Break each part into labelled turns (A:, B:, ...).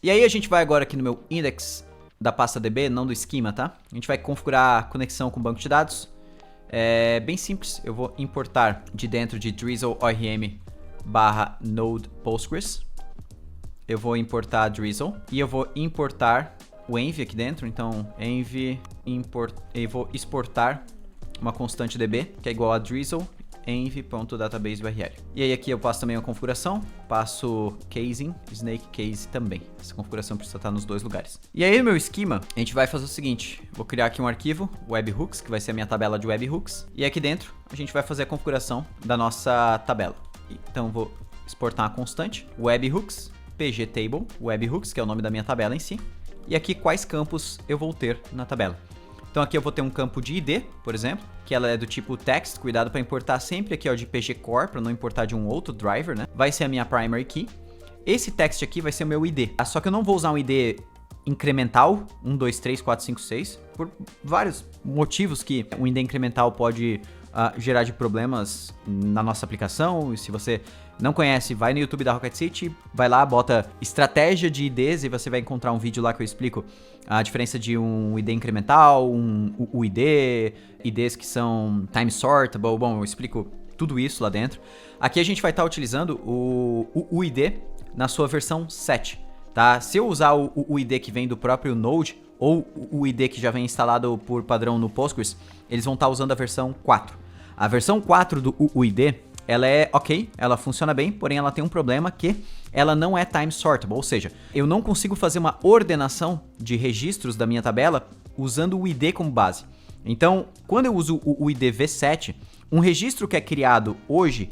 A: E aí a gente vai agora aqui no meu index da pasta DB, não do esquema, tá? A gente vai configurar a conexão com o banco de dados. É bem simples, eu vou importar de dentro de Drizzle ORM /node Postgres. Eu vou importar Drizzle e eu vou importar o env aqui dentro. Então, env import, eu vou exportar uma constante DB, que é igual a Drizzle env.database URL. E aí aqui eu passo também a configuração, passo casing, snake case também. Essa configuração precisa estar nos dois lugares. E aí no meu esquema, a gente vai fazer o seguinte, vou criar aqui um arquivo, webhooks, que vai ser a minha tabela de webhooks, e aqui dentro a gente vai fazer a configuração da nossa tabela. Então vou exportar uma constante, webhooks, pgtable, webhooks, que é o nome da minha tabela em si, e aqui quais campos eu vou ter na tabela. Então aqui eu vou ter um campo de ID, por exemplo, que ela é do tipo text, cuidado para importar sempre aqui ó, de pgcore, para não importar de um outro driver, né? Vai ser a minha primary key. Esse text aqui vai ser o meu ID, só que eu não vou usar um ID incremental, 1, 2, 3, 4, 5, 6, por vários motivos que um ID incremental pode gerar de problemas na nossa aplicação. E se você não conhece, vai no YouTube da Rocket City, vai lá, bota estratégia de IDs e você vai encontrar um vídeo lá que eu explico a diferença de um ID incremental, um UID, IDs que são time sortable. Bom, eu explico tudo isso lá dentro. Aqui a gente vai estar utilizando o UID na sua versão 7, tá? Se eu usar o UID que vem do próprio Node ou o ID que já vem instalado por padrão no Postgres, eles vão estar usando a versão 4. A versão 4 do UID, ela é ok, ela funciona bem, porém ela tem um problema que ela não é time sortable, ou seja, eu não consigo fazer uma ordenação de registros da minha tabela usando o ID como base. Então, quando eu uso o UID v7, um registro que é criado hoje,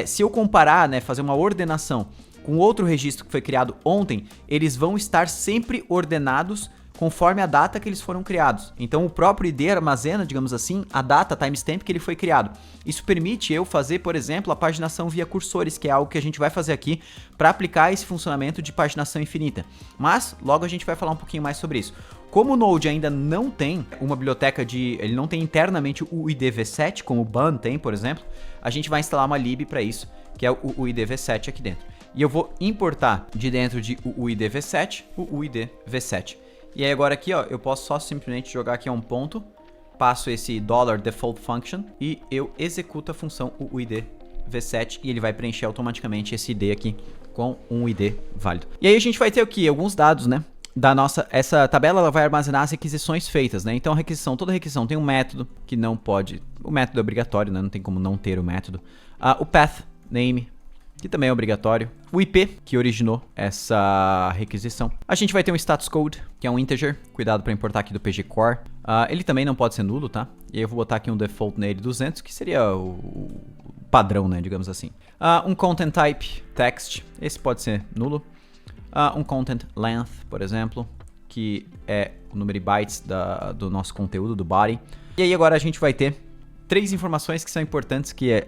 A: se eu comparar, né, fazer uma ordenação com outro registro que foi criado ontem, eles vão estar sempre ordenados conforme a data que eles foram criados. Então o próprio ID armazena, digamos assim, a data, timestamp que ele foi criado. Isso permite eu fazer, por exemplo, a paginação via cursores, que é algo que a gente vai fazer aqui para aplicar esse funcionamento de paginação infinita. Mas logo a gente vai falar um pouquinho mais sobre isso. Como o Node ainda não tem uma biblioteca ele não tem internamente o ID v7, como o Bun tem, por exemplo, a gente vai instalar uma lib para isso, que é o ID v7 aqui dentro. E eu vou importar de dentro de o ID v7, o UID v7. E aí agora aqui, ó, eu posso só simplesmente jogar aqui a um ponto, passo esse $default function e eu executo a função UID v7 e ele vai preencher automaticamente esse ID aqui com um ID válido. E aí a gente vai ter aqui alguns dados, né? Essa tabela ela vai armazenar as requisições feitas, né? Então toda requisição tem um método que não pode, o método é obrigatório, né? Não tem como não ter o método. O path name, que também é obrigatório. O IP, que originou essa requisição. A gente vai ter um status code, que é um integer. Cuidado para importar aqui do pgcore. Ele também não pode ser nulo, tá? E aí eu vou botar aqui um default nele 200, que seria o padrão, né? Digamos assim. Um content type, text. Esse pode ser nulo. Um content length, por exemplo, que é o número de bytes do nosso conteúdo, do body. E aí agora a gente vai ter 3 informações que são importantes, que é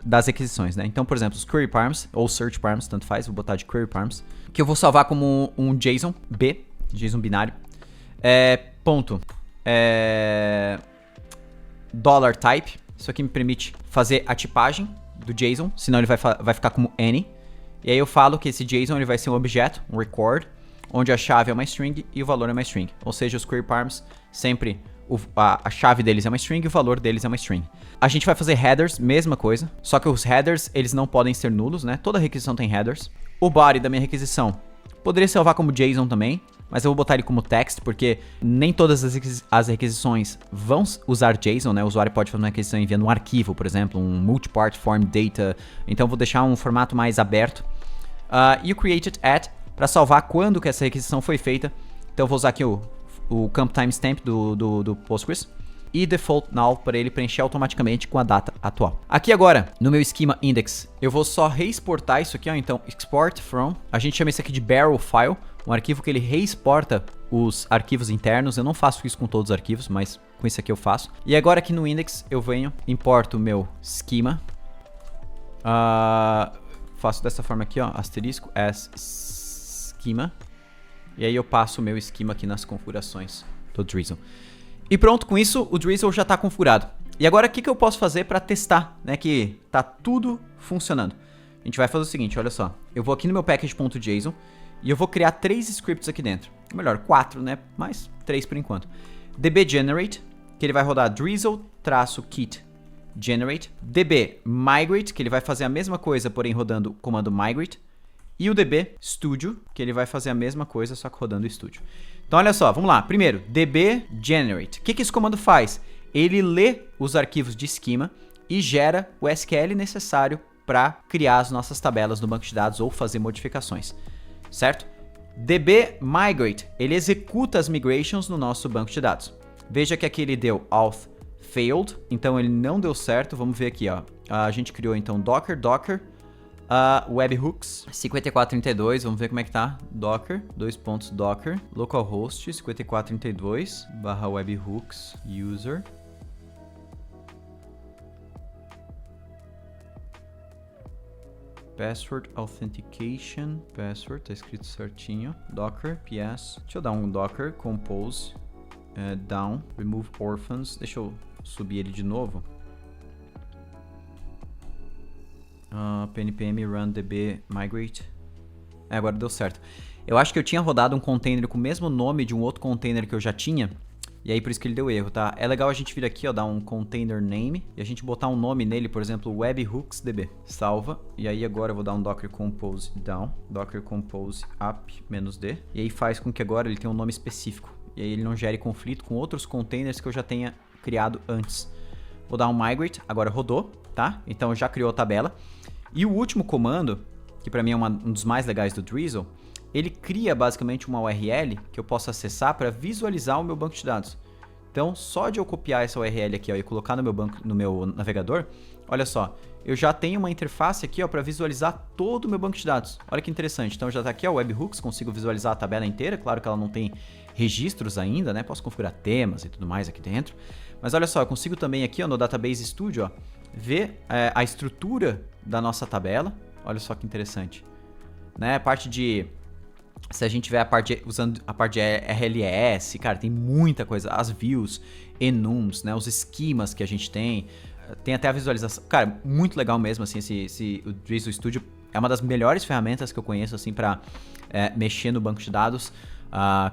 A: das requisições, né? Então, por exemplo, os query params ou search params, tanto faz, vou botar de query params, que eu vou salvar como um JSON B, JSON binário, $type, isso aqui me permite fazer a tipagem do JSON, senão ele vai ficar como any, e aí eu falo que esse JSON ele vai ser um objeto, um record, onde a chave é uma string e o valor é uma string, ou seja, os query params sempre a chave deles é uma string e o valor deles é uma string. A gente vai fazer headers, mesma coisa, só que os headers, eles não podem ser nulos, né? Toda requisição tem headers. O body da minha requisição poderia salvar como JSON também, mas eu vou botar ele como text, porque nem todas as requisições vão usar JSON, né? O usuário pode fazer uma requisição enviando um arquivo, por exemplo, um multipart form data, então eu vou deixar um formato mais aberto. E o created at, para salvar quando que essa requisição foi feita, então eu vou usar aqui o campo timestamp do Postgres e default null para ele preencher automaticamente com a data atual. Aqui agora, no meu esquema index, eu vou só reexportar isso aqui, ó. Então, export from, a gente chama isso aqui de barrel file, um arquivo que ele reexporta os arquivos internos. Eu não faço isso com todos os arquivos, mas com isso aqui eu faço. E agora aqui no index eu venho, importo o meu schema, faço dessa forma aqui, ó, asterisco as schema. E aí eu passo o meu esquema aqui nas configurações do Drizzle. E pronto, com isso o Drizzle já está configurado. E agora o que eu posso fazer para testar, né, que tá tudo funcionando? A gente vai fazer o seguinte, olha só. Eu vou aqui no meu package.json E eu vou criar 3 scripts aqui dentro. Ou melhor, 4, né? Mas 3 por enquanto. db generate, que ele vai rodar drizzle-kit generate. db migrate, que ele vai fazer a mesma coisa, porém rodando o comando migrate. E o db studio, que ele vai fazer a mesma coisa, só que rodando o studio. Então, olha só, vamos lá. Primeiro, db generate. O que esse comando faz? Ele lê os arquivos de esquema e gera o SQL necessário para criar as nossas tabelas no banco de dados ou fazer modificações, certo? db migrate, ele executa as migrations no nosso banco de dados. Veja que aqui ele deu auth failed, então ele não deu certo. Vamos ver aqui, ó. A gente criou então docker webhooks 5432, vamos ver como é que tá. Docker, docker, localhost 5432 /webhooks user. Password authentication, password, tá escrito certinho. Docker, ps, deixa eu dar um docker compose down, remove orphans, deixa eu subir ele de novo. Pnpm run db migrate. Agora deu certo. Eu acho que eu tinha rodado um container com o mesmo nome de um outro container que eu já tinha. E aí por isso que ele deu erro, tá? É legal a gente vir aqui, ó, dar um container name e a gente botar um nome nele, por exemplo, webhooksdb. Salva. E aí agora eu vou dar um docker compose down, docker compose up-d. E aí faz com que agora ele tenha um nome específico. E aí ele não gere conflito com outros containers que eu já tenha criado antes. Vou dar um migrate, agora rodou, tá? Então já criou a tabela. E o último comando, que para mim é um dos mais legais do Drizzle, ele cria basicamente uma URL que eu posso acessar para visualizar o meu banco de dados. Então, só de eu copiar essa URL aqui, ó, e colocar no meu navegador, olha só, eu já tenho uma interface aqui, ó, para visualizar todo o meu banco de dados. Olha que interessante. Então já está aqui, ó, webhooks, consigo visualizar a tabela inteira. Claro que ela não tem registros ainda, né? Posso configurar temas e tudo mais aqui dentro. Mas olha só, eu consigo também aqui, ó, no Database Studio, ó, ver a estrutura da nossa tabela. Olha só que interessante, né? A parte de... Se a gente tiver usando a parte de RLS, cara, tem muita coisa. As views, enums, né? Os esquemas que a gente tem. Tem até a visualização. Cara, muito legal mesmo, assim, o Drizzle Studio é uma das melhores ferramentas que eu conheço, assim, pra mexer no banco de dados,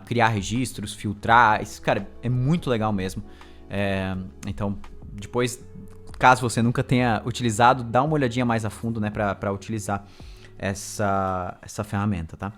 A: criar registros, filtrar. Isso, cara, é muito legal mesmo. Então, depois, caso você nunca tenha utilizado, dá uma olhadinha mais a fundo, né, pra utilizar essa ferramenta, tá?